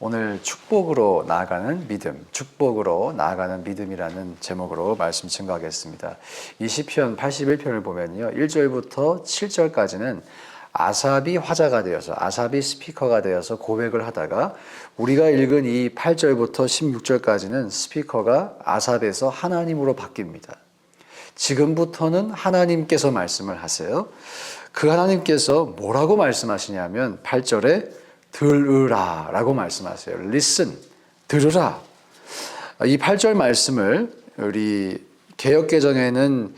오늘 축복으로 나아가는 믿음, 축복으로 나아가는 믿음이라는 제목으로 말씀 증거하겠습니다. 이 시편 81편을 보면요, 1절부터 7절까지는 아삽이 화자가 되어서, 아삽이 스피커가 되어서 고백을 하다가, 우리가 읽은 이 8절부터 16절까지는 스피커가 아삽에서 하나님으로 바뀝니다. 지금부터는 하나님께서 말씀을 하세요. 그 하나님께서 뭐라고 말씀하시냐면 8절에 들으라 라고 말씀하세요. Listen, 들으라. 이 8절 말씀을 우리 개역개정에는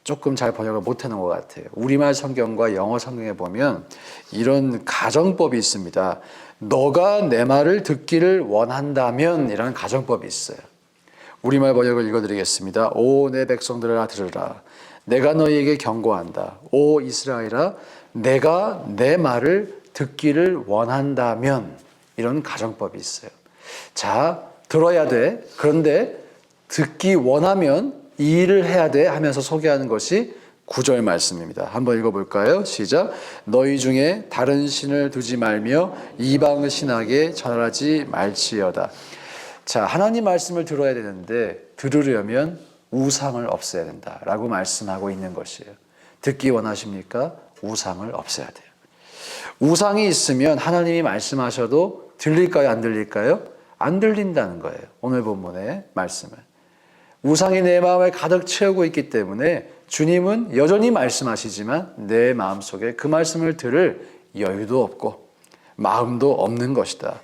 조금 잘 번역을 못하는 것 같아요. 우리말 성경과 영어 성경에 보면 이런 가정법이 있습니다. 너가 내 말을 듣기를 원한다면 이라는 가정법이 있어요. 우리말 번역을 읽어드리겠습니다. 오 내 백성들아 들으라. 내가 너희에게 경고한다. 오 이스라엘아, 내가 내 말을 듣기를 원한다면, 이런 가정법이 있어요. 자, 들어야 돼. 그런데 듣기 원하면 이 일을 해야 돼 하면서 소개하는 것이 9절 말씀입니다. 한번 읽어볼까요? 시작. 너희 중에 다른 신을 두지 말며 이방 신에게 절하지 말지어다. 자, 하나님 말씀을 들어야 되는데 들으려면 우상을 없애야 된다라고 말씀하고 있는 것이에요. 듣기 원하십니까? 우상을 없애야 돼요. 우상이 있으면 하나님이 말씀하셔도 들릴까요? 안 들릴까요? 안 들린다는 거예요. 오늘 본문의 말씀은. 우상이 내 마음을 가득 채우고 있기 때문에 주님은 여전히 말씀하시지만 내 마음속에 그 말씀을 들을 여유도 없고 마음도 없는 것이다.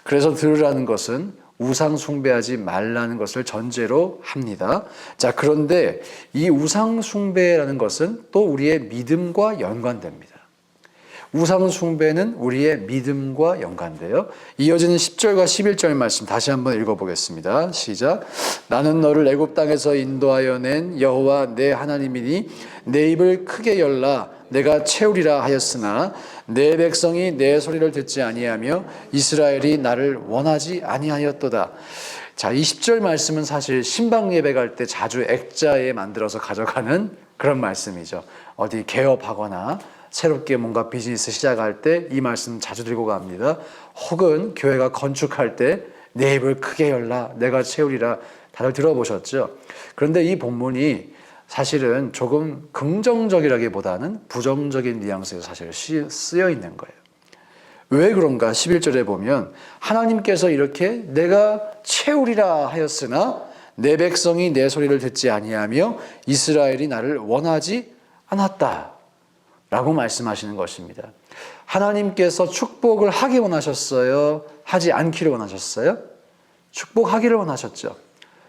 그래서 들으라는 것은 우상 숭배하지 말라는 것을 전제로 합니다. 자, 그런데 이 우상 숭배라는 것은 또 우리의 믿음과 연관됩니다. 우상 숭배는 우리의 믿음과 연관돼요. 이어지는 10절과 11절 말씀 다시 한번 읽어보겠습니다. 시작. 나는 너를 애굽 땅에서 인도하여 낸 여호와 내 하나님이니 내 입을 크게 열라 내가 채우리라 하였으나 내 백성이 내 소리를 듣지 아니하며 이스라엘이 나를 원하지 아니하였도다. 자, 이 10절 말씀은 사실 신방 예배 갈 때 자주 액자에 만들어서 가져가는 그런 말씀이죠. 어디 개업하거나 새롭게 뭔가 비즈니스 시작할 때 이 말씀 자주 들고 갑니다. 혹은 교회가 건축할 때 내 입을 크게 열라 내가 채우리라, 다들 들어보셨죠? 그런데 이 본문이 사실은 조금 긍정적이라기보다는 부정적인 뉘앙스에서 사실 쓰여 있는 거예요. 왜 그런가? 11절에 보면 하나님께서 이렇게 내가 채우리라 하였으나 내 백성이 내 소리를 듣지 아니하며 이스라엘이 나를 원하지 않았다 라고 말씀하시는 것입니다. 하나님께서 축복을 하기 원하셨어요? 하지 않기를 원하셨어요? 축복하기를 원하셨죠.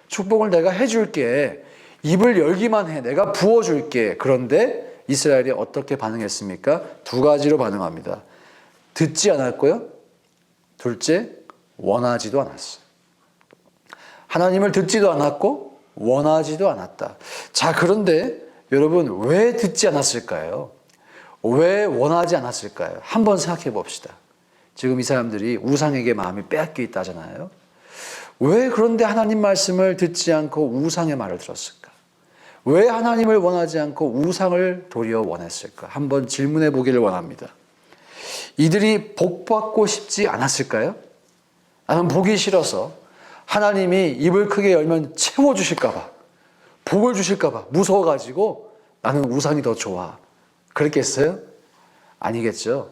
축복을 내가 해줄게. 입을 열기만 해. 내가 부어줄게. 그런데 이스라엘이 어떻게 반응했습니까? 두 가지로 반응합니다. 듣지 않았고요. 둘째, 원하지도 않았어요. 하나님을 듣지도 않았고 원하지도 않았다. 자, 그런데 여러분 왜 듣지 않았을까요? 왜 원하지 않았을까요? 한번 생각해 봅시다. 지금 이 사람들이 우상에게 마음이 빼앗겨 있다잖아요. 왜 그런데 하나님 말씀을 듣지 않고 우상의 말을 들었을까? 왜 하나님을 원하지 않고 우상을 도리어 원했을까? 한번 질문해 보기를 원합니다. 이들이 복받고 싶지 않았을까요? 나는 보기 싫어서 하나님이 입을 크게 열면 채워주실까 봐, 복을 주실까 봐 무서워가지고 나는 우상이 더 좋아. 그랬겠어요? 아니겠죠.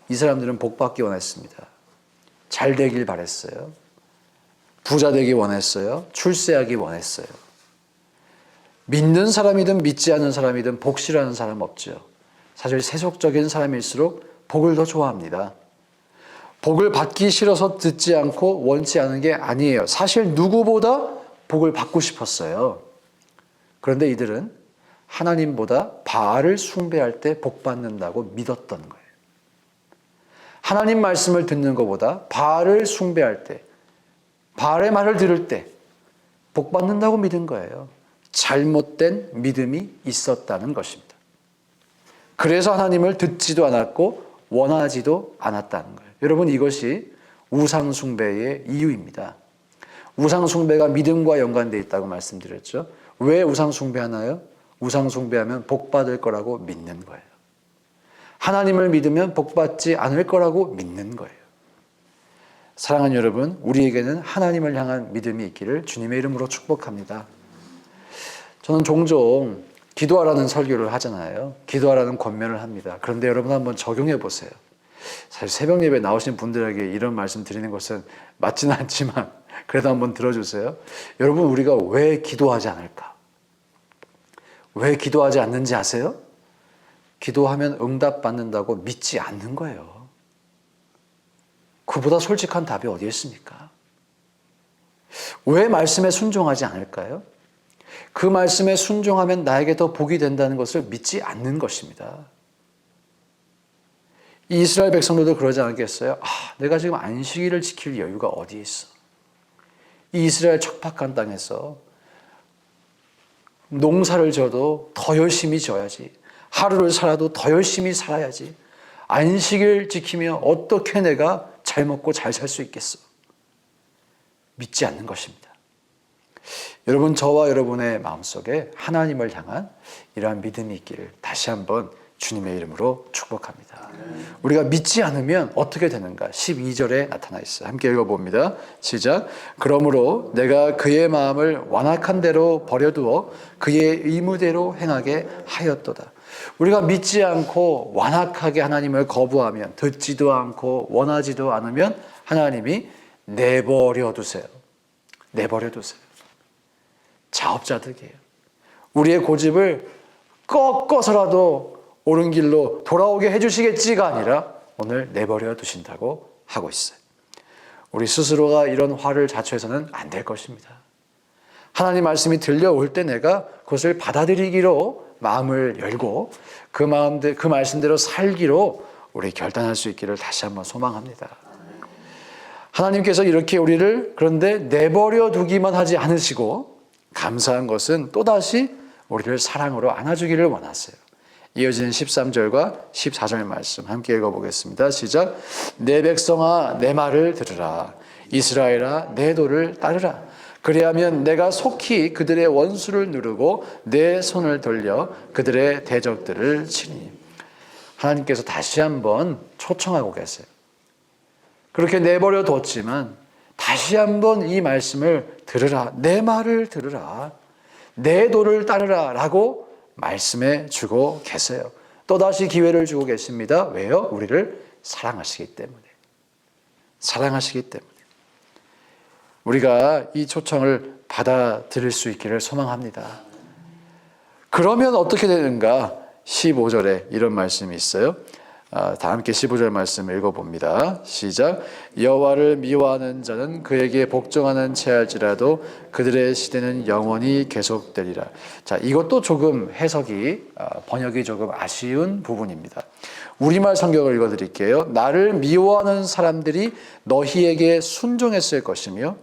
이 사람들은 복받기 원했습니다. 잘 되길 바랬어요. 부자 되기 원했어요. 출세하기 원했어요. 믿는 사람이든 믿지 않는 사람이든 복 싫어하는 사람 없죠. 사실 세속적인 사람일수록 복을 더 좋아합니다. 복을 받기 싫어서 듣지 않고 원치 않은 게 아니에요. 사실 누구보다 복을 받고 싶었어요. 그런데 이들은 하나님보다 바알을 숭배할 때 복 받는다고 믿었던 거예요. 하나님 말씀을 듣는 것보다 바알을 숭배할 때, 바알의 말을 들을 때 복 받는다고 믿은 거예요. 잘못된 믿음이 있었다는 것입니다. 그래서 하나님을 듣지도 않았고 원하지도 않았다는 거예요. 여러분, 이것이 우상 숭배의 이유입니다. 우상 숭배가 믿음과 연관되어 있다고 말씀드렸죠. 왜 우상 숭배하나요? 우상 숭배하면 복 받을 거라고 믿는 거예요. 하나님을 믿으면 복 받지 않을 거라고 믿는 거예요. 사랑하는 여러분, 우리에게는 하나님을 향한 믿음이 있기를 주님의 이름으로 축복합니다. 저는 종종 기도하라는 설교를 하잖아요. 기도하라는 권면을 합니다. 그런데 여러분 한번 적용해 보세요. 사실 새벽 예배 나오신 분들에게 이런 말씀 드리는 것은 맞지는 않지만 그래도 한번 들어주세요. 여러분, 우리가 왜 기도하지 않을까? 왜 기도하지 않는지 아세요? 기도하면 응답받는다고 믿지 않는 거예요. 그보다 솔직한 답이 어디 있습니까? 왜 말씀에 순종하지 않을까요? 그 말씀에 순종하면 나에게 더 복이 된다는 것을 믿지 않는 것입니다. 이 이스라엘 백성들도 그러지 않겠어요? 내가 지금 안식일을 지킬 여유가 어디에 있어? 이 이스라엘 척박한 땅에서 농사를 져도 더 열심히 져야지. 하루를 살아도 더 열심히 살아야지. 안식일 지키며 어떻게 내가 잘 먹고 잘 살 수 있겠어? 믿지 않는 것입니다. 여러분, 저와 여러분의 마음속에 하나님을 향한 이러한 믿음이 있기를 다시 한번 주님의 이름으로 축복합니다. 우리가 믿지 않으면 어떻게 되는가? 12절에 나타나 있어요. 함께 읽어봅니다. 시작. 그러므로 내가 그의 마음을 완악한 대로 버려두어 그의 의무대로 행하게 하였도다. 우리가 믿지 않고 완악하게 하나님을 거부하면, 듣지도 않고 원하지도 않으면 하나님이 내버려 두세요. 내버려 두세요. 자업자득이에요. 우리의 고집을 꺾어서라도 옳은 길로 돌아오게 해주시겠지가 아니라 오늘 내버려 두신다고 하고 있어요. 우리 스스로가 이런 화를 자초해서는 안 될 것입니다. 하나님 말씀이 들려올 때 내가 그것을 받아들이기로 마음을 열고 그 말씀대로 살기로 우리 결단할 수 있기를 다시 한번 소망합니다. 하나님께서 이렇게 우리를 그런데 내버려 두기만 하지 않으시고 감사한 것은 또다시 우리를 사랑으로 안아주기를 원하세요. 이어지는 13절과 14절 말씀 함께 읽어보겠습니다. 시작. 내 백성아 내 말을 들으라. 이스라엘아 내 도를 따르라. 그리하면 내가 속히 그들의 원수를 누르고 내 손을 돌려 그들의 대적들을 치니. 하나님께서 다시 한번 초청하고 계세요. 그렇게 내버려 뒀지만 다시 한번 이 말씀을 들으라. 내 말을 들으라. 내 도를 따르라 라고 말씀해 주고 계세요. 또다시 기회를 주고 계십니다. 왜요? 우리를 사랑하시기 때문에. 사랑하시기 때문에. 우리가 이 초청을 받아들일 수 있기를 소망합니다. 그러면 어떻게 되는가? 15절에 이런 말씀이 있어요. 다 함께 15절 말씀 읽어봅니다. 시작. 여호와를 미워하는 자는 그에게 복종하는 채할지라도 그들의 시대는 영원히 계속되리라. 자, 이것도 조금 해석이 번역이 조금 아쉬운 부분입니다. 우리말 성경을 읽어드릴게요. 나를 미워하는 사람들이 너희에게 순종했을 것이며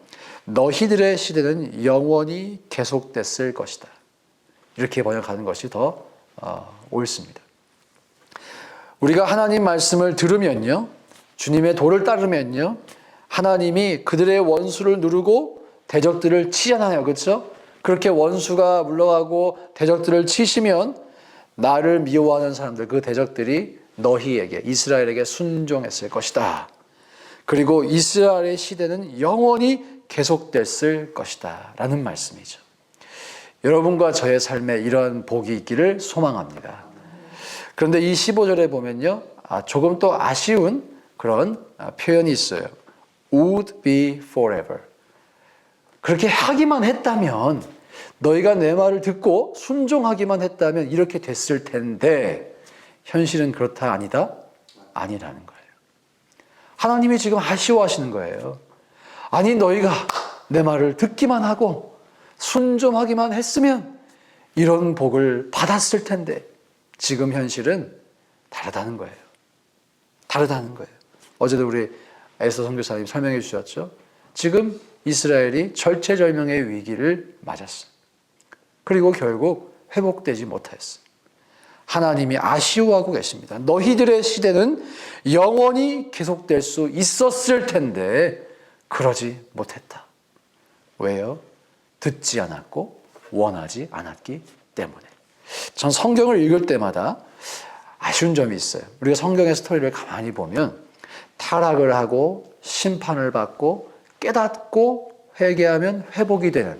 너희들의 시대는 영원히 계속됐을 것이다. 이렇게 번역하는 것이 더 옳습니다. 우리가 하나님 말씀을 들으면요, 주님의 도를 따르면요, 하나님이 그들의 원수를 누르고 대적들을 치잖아요. 그렇죠? 그렇게 원수가 물러가고 대적들을 치시면 나를 미워하는 사람들, 그 대적들이 너희에게, 이스라엘에게 순종했을 것이다. 그리고 이스라엘의 시대는 영원히 계속됐을 것이다 라는 말씀이죠. 여러분과 저의 삶에 이런 복이 있기를 소망합니다. 그런데 이 15절에 보면요, 조금 또 아쉬운 그런 표현이 있어요. Would be forever. 그렇게 하기만 했다면, 너희가 내 말을 듣고 순종하기만 했다면 이렇게 됐을 텐데 현실은 그렇다 아니다? 아니라는 거예요. 하나님이 지금 아쉬워하시는 거예요. 아니, 너희가 내 말을 듣기만 하고 순종하기만 했으면 이런 복을 받았을 텐데 지금 현실은 다르다는 거예요. 다르다는 거예요. 어제도 우리 에스더 선교사님 설명해 주셨죠. 지금 이스라엘이 절체절명의 위기를 맞았어요. 그리고 결국 회복되지 못했어요. 하나님이 아쉬워하고 계십니다. 너희들의 시대는 영원히 계속될 수 있었을 텐데 그러지 못했다. 왜요? 듣지 않았고 원하지 않았기 때문에. 전 성경을 읽을 때마다 아쉬운 점이 있어요. 우리가 성경의 스토리를 가만히 보면 타락을 하고 심판을 받고 깨닫고 회개하면 회복이 되는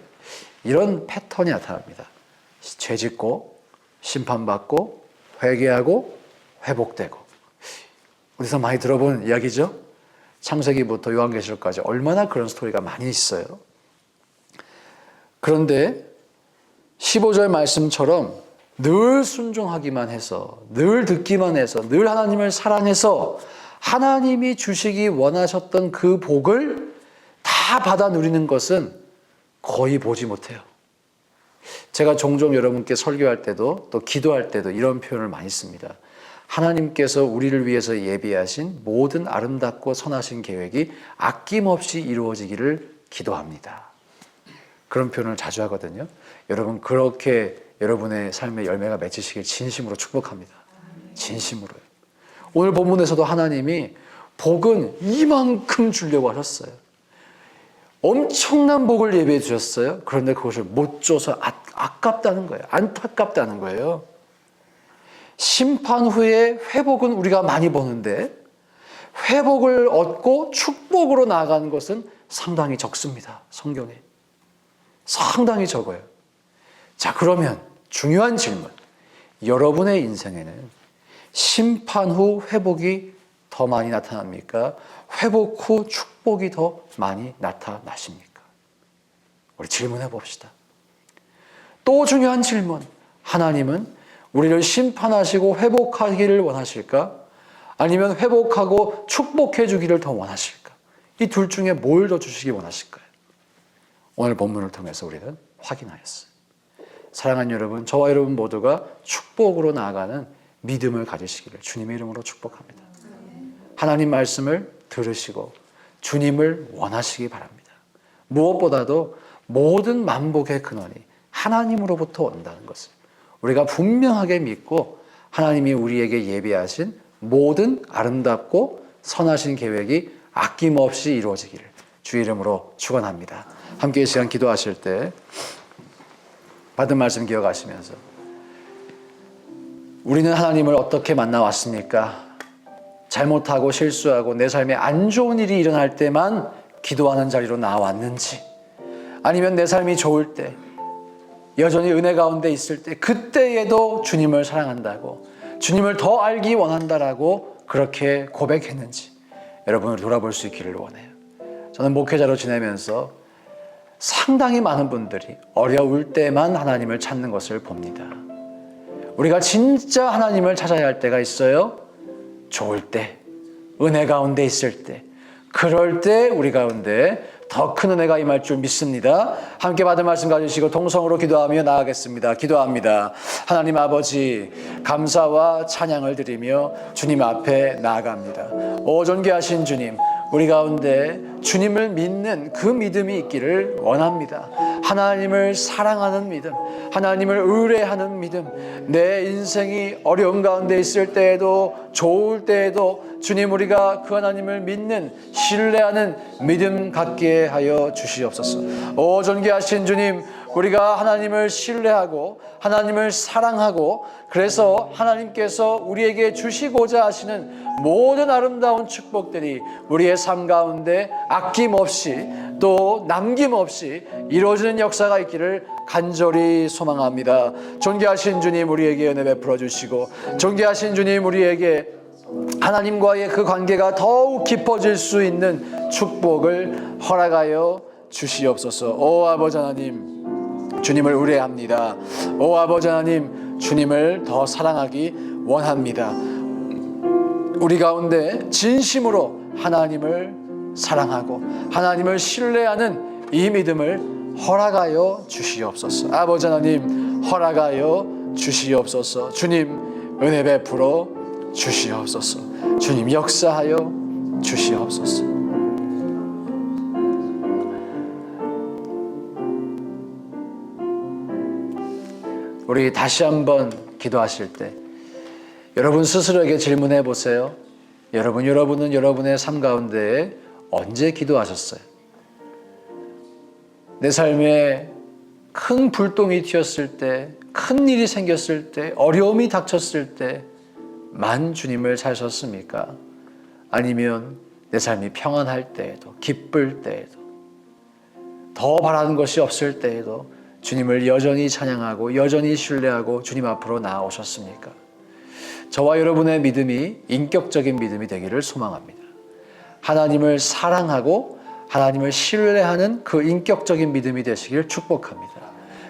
이런 패턴이 나타납니다. 죄짓고 심판받고 회개하고 회복되고. 어디서 많이 들어본 이야기죠? 창세기부터 요한계시록까지 얼마나 그런 스토리가 많이 있어요. 그런데 15절 말씀처럼 늘 순종하기만 해서, 늘 듣기만 해서, 늘 하나님을 사랑해서 하나님이 주시기 원하셨던 그 복을 다 받아 누리는 것은 거의 보지 못해요. 제가 종종 여러분께 설교할 때도 또 기도할 때도 이런 표현을 많이 씁니다. 하나님께서 우리를 위해서 예비하신 모든 아름답고 선하신 계획이 아낌없이 이루어지기를 기도합니다. 그런 표현을 자주 하거든요. 여러분 그렇게 여러분의 삶의 열매가 맺히시길 진심으로 축복합니다. 진심으로요. 오늘 본문에서도 하나님이 복은 이만큼 주려고 하셨어요. 엄청난 복을 예비해 주셨어요. 그런데 그것을 못 줘서 아깝다는 거예요. 안타깝다는 거예요. 심판 후에 회복은 우리가 많이 보는데 회복을 얻고 축복으로 나아가는 것은 상당히 적습니다. 성경에. 상당히 적어요. 자, 그러면 중요한 질문. 여러분의 인생에는 심판 후 회복이 더 많이 나타납니까? 회복 후 축복이 더 많이 나타나십니까? 우리 질문해 봅시다. 또 중요한 질문. 하나님은 우리를 심판하시고 회복하기를 원하실까? 아니면 회복하고 축복해 주기를 더 원하실까? 이 둘 중에 뭘 더 주시기 원하실까요? 오늘 본문을 통해서 우리는 확인하였어요. 사랑하는 여러분, 저와 여러분 모두가 축복으로 나아가는 믿음을 가지시기를 주님의 이름으로 축복합니다. 하나님 말씀을 들으시고 주님을 원하시기 바랍니다. 무엇보다도 모든 만복의 근원이 하나님으로부터 온다는 것을 우리가 분명하게 믿고 하나님이 우리에게 예비하신 모든 아름답고 선하신 계획이 아낌없이 이루어지기를 주의 이름으로 축원합니다. 함께 이 시간 기도하실 때 받은 말씀 기억하시면서 우리는 하나님을 어떻게 만나왔습니까? 잘못하고 실수하고 내 삶에 안 좋은 일이 일어날 때만 기도하는 자리로 나왔는지, 아니면 내 삶이 좋을 때 여전히 은혜 가운데 있을 때 그때에도 주님을 사랑한다고, 주님을 더 알기 원한다라고 그렇게 고백했는지 여러분을 돌아볼 수 있기를 원해요. 저는 목회자로 지내면서 상당히 많은 분들이 어려울 때만 하나님을 찾는 것을 봅니다. 우리가 진짜 하나님을 찾아야 할 때가 있어요. 좋을 때, 은혜 가운데 있을 때, 그럴 때 우리 가운데 더 큰 은혜가 임할 줄 믿습니다. 함께 받은 말씀 가지시고 동성으로 기도하며 나아가겠습니다. 기도합니다. 하나님 아버지, 감사와 찬양을 드리며 주님 앞에 나아갑니다. 오 존귀하신 주님, 우리 가운데 주님을 믿는 그 믿음이 있기를 원합니다. 하나님을 사랑하는 믿음, 하나님을 의뢰하는 믿음, 내 인생이 어려운 가운데 있을 때에도 좋을 때에도 주님, 우리가 그 하나님을 믿는, 신뢰하는 믿음 갖게 하여 주시옵소서. 오 존귀하신 주님, 우리가 하나님을 신뢰하고 하나님을 사랑하고 그래서 하나님께서 우리에게 주시고자 하시는 모든 아름다운 축복들이 우리의 삶 가운데 아낌없이 또 남김없이 이루어지는 역사가 있기를 간절히 소망합니다. 존귀하신 주님, 우리에게 은혜 베풀어 주시고 존귀하신 주님, 우리에게 하나님과의 그 관계가 더욱 깊어질 수 있는 축복을 허락하여 주시옵소서. 오 아버지 하나님, 주님을 의뢰합니다. 오 아버지 하나님, 주님을 더 사랑하기 원합니다. 우리 가운데 진심으로 하나님을 사랑하고 하나님을 신뢰하는 이 믿음을 허락하여 주시옵소서. 아버지 하나님, 허락하여 주시옵소서. 주님, 은혜 베풀어 주시옵소서. 주님, 역사하여 주시옵소서. 우리 다시 한번 기도하실 때 여러분 스스로에게 질문해 보세요. 여러분은 여러분의 삶 가운데 언제 기도하셨어요? 내 삶에 큰 불똥이 튀었을 때, 큰 일이 생겼을 때, 어려움이 닥쳤을 때만 주님을 찾으셨습니까? 아니면 내 삶이 평안할 때에도, 기쁠 때에도, 더 바라는 것이 없을 때에도 주님을 여전히 찬양하고 여전히 신뢰하고 주님 앞으로 나아오셨습니까? 저와 여러분의 믿음이 인격적인 믿음이 되기를 소망합니다. 하나님을 사랑하고 하나님을 신뢰하는 그 인격적인 믿음이 되시길 축복합니다.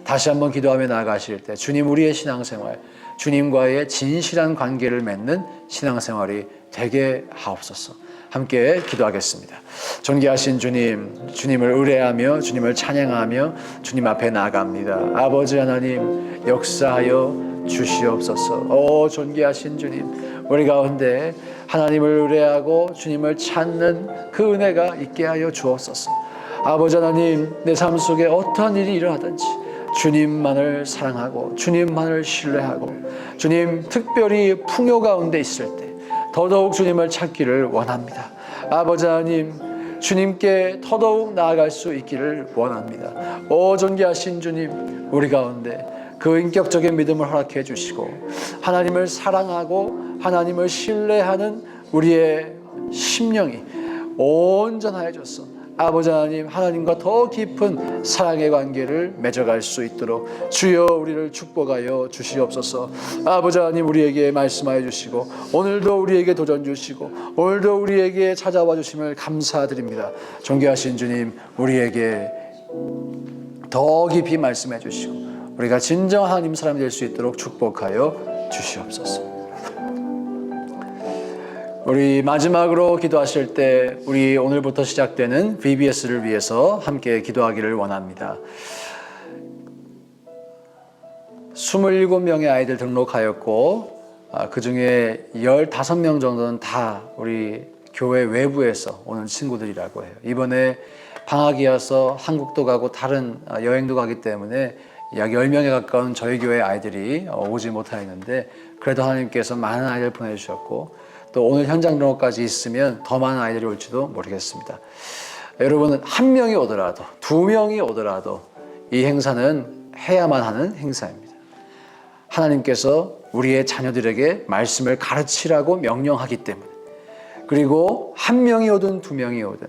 다시 한번 기도하며 나아가실 때 주님, 우리의 신앙생활, 주님과의 진실한 관계를 맺는 신앙생활이 되게 하옵소서. 함께 기도하겠습니다. 존귀하신 주님, 주님을 의뢰하며 주님을 찬양하며 주님 앞에 나아갑니다. 아버지 하나님, 역사하여 주시옵소서. 존귀하신 주님, 우리 가운데 하나님을 의뢰하고 주님을 찾는 그 은혜가 있게 하여 주옵소서. 아버지 하나님, 내 삶 속에 어떠한 일이 일어나든지 주님만을 사랑하고 주님만을 신뢰하고 주님 특별히 풍요 가운데 있을 때 더더욱 주님을 찾기를 원합니다. 아버지 하나님, 주님께 더더욱 나아갈 수 있기를 원합니다. 존귀하신 주님, 우리 가운데 그 인격적인 믿음을 허락해 주시고 하나님을 사랑하고 하나님을 신뢰하는 우리의 심령이 온전하여져서 아버지 하나님, 하나님과 더 깊은 사랑의 관계를 맺어갈 수 있도록 주여 우리를 축복하여 주시옵소서. 아버지 하나님, 우리에게 말씀하여 주시고 오늘도 우리에게 도전 주시고 오늘도 우리에게 찾아와 주심을 감사드립니다. 존귀하신 주님, 우리에게 더 깊이 말씀해 주시고 우리가 진정한 하나님 사람이 될 수 있도록 축복하여 주시옵소서. 우리 마지막으로 기도하실 때 우리 오늘부터 시작되는 VBS를 위해서 함께 기도하기를 원합니다. 27명의 아이들 등록하였고 그 중에 15명 정도는 다 우리 교회 외부에서 오는 친구들이라고 해요. 이번에 방학이어서 한국도 가고 다른 여행도 가기 때문에 약 10명에 가까운 저희 교회 아이들이 오지 못하였는데 그래도 하나님께서 많은 아이들 보내주셨고 또 오늘 현장 등록까지 있으면 더 많은 아이들이 올지도 모르겠습니다. 여러분은 한 명이 오더라도 2명이 오더라도 이 행사는 해야만 하는 행사입니다. 하나님께서 우리의 자녀들에게 말씀을 가르치라고 명령하기 때문에, 그리고 한 명이 오든 2명이 오든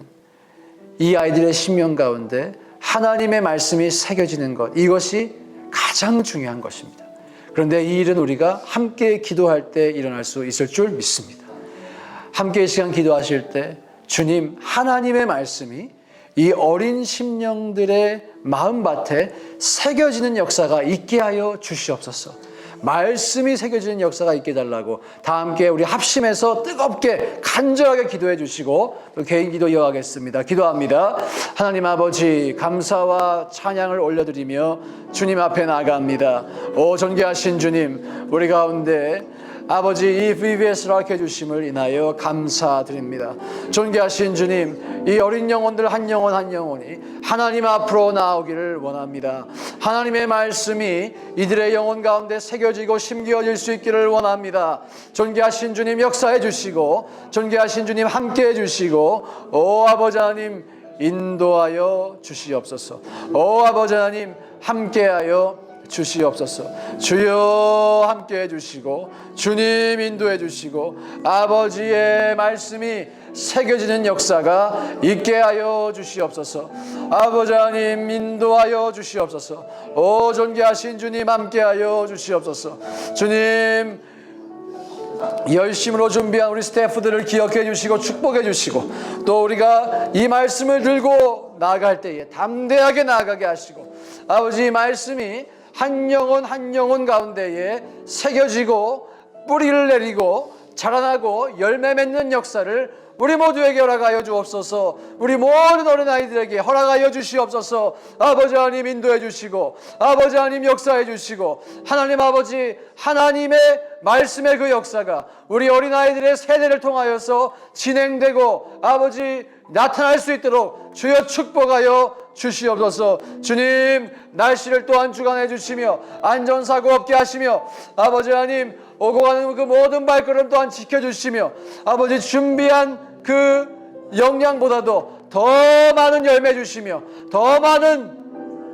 이 아이들의 심령 가운데 하나님의 말씀이 새겨지는 것, 이것이 가장 중요한 것입니다. 그런데 이 일은 우리가 함께 기도할 때 일어날 수 있을 줄 믿습니다. 함께 이 시간 기도하실 때 주님, 하나님의 말씀이 이 어린 심령들의 마음밭에 새겨지는 역사가 있게 하여 주시옵소서. 말씀이 새겨지는 역사가 있게 해달라고 다 함께 우리 합심해서 뜨겁게 간절하게 기도해 주시고 또 개인 기도 이어가겠습니다. 기도합니다. 하나님 아버지, 감사와 찬양을 올려드리며 주님 앞에 나아갑니다. 존귀하신 주님, 우리 가운데 아버지 이 VBS를 허락해 주심을 인하여 감사드립니다. 존귀하신 주님, 이 어린 영혼들 한 영혼 한 영혼이 하나님 앞으로 나오기를 원합니다. 하나님의 말씀이 이들의 영혼 가운데 새겨지고 심겨질 수 있기를 원합니다. 존귀하신 주님, 역사해 주시고 존귀하신 주님, 함께해 주시고 아버지 하나님 인도하여 주시옵소서. 아버지 하나님 함께하여 주시옵소서. 주여 함께 해주시고 주님 인도해 주시고 아버지의 말씀이 새겨지는 역사가 있게 하여 주시옵소서. 아버지 하나님 인도하여 주시옵소서. 존귀하신 주님 함께 하여 주시옵소서. 주님 열심으로 준비한 우리 스태프들을 기억해 주시고 축복해 주시고 또 우리가 이 말씀을 들고 나아갈 때에 담대하게 나아가게 하시고 아버지 이 말씀이 한 영혼 한 영혼 가운데에 새겨지고 뿌리를 내리고 자라나고 열매 맺는 역사를 우리 모두에게 허락하여 주옵소서. 우리 모든 어린아이들에게 허락하여 주시옵소서. 아버지 하나님 인도해 주시고 아버지 하나님 역사해 주시고 하나님 아버지 하나님의 말씀의 그 역사가 우리 어린아이들의 세대를 통하여서 진행되고 아버지 나타날 수 있도록 주여 축복하여 주시옵소서. 주님 날씨를 또한 주관해 주시며 안전사고 없게 하시며 아버지 하나님 오고 가는 그 모든 발걸음 또한 지켜주시며 아버지 준비한 그 역량보다도 더 많은 열매 주시며 더 많은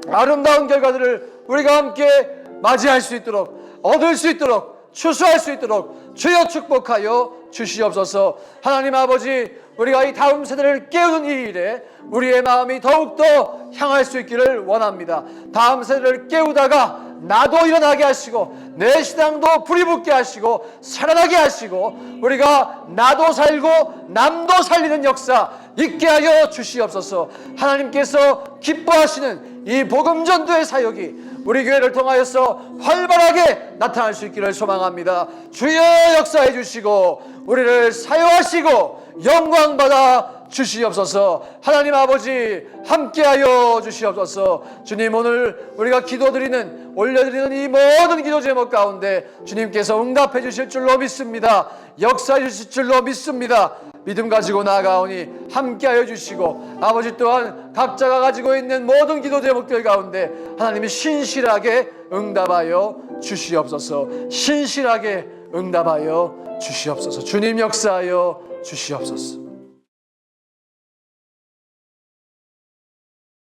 아름다운 결과들을 우리가 함께 맞이할 수 있도록 얻을 수 있도록 추수할 수 있도록 주여 축복하여 주시옵소서. 하나님 아버지 우리가 이 다음 세대를 깨우는 이 일에 우리의 마음이 더욱더 향할 수 있기를 원합니다. 다음 세대를 깨우다가 나도 일어나게 하시고 내 신앙도 불이 붙게 하시고 살아나게 하시고 우리가 나도 살고 남도 살리는 역사 있게 하여 주시옵소서. 하나님께서 기뻐하시는 이 복음전도의 사역이 우리 교회를 통하여서 활발하게 나타날 수 있기를 소망합니다. 주여 역사해 주시고 우리를 사용하시고 영광받아 주시옵소서. 하나님 아버지 함께하여 주시옵소서. 주님, 오늘 우리가 기도드리는 올려드리는 이 모든 기도 제목 가운데 주님께서 응답해 주실 줄로 믿습니다. 역사해 주실 줄로 믿습니다. 믿음 가지고 나아가오니 함께하여 주시고 아버지 또한 각자가 가지고 있는 모든 기도 제목들 가운데 하나님이 신실하게 응답하여 주시옵소서. 신실하게 응답하여 주시옵소서. 주님 역사하여 주시옵소서.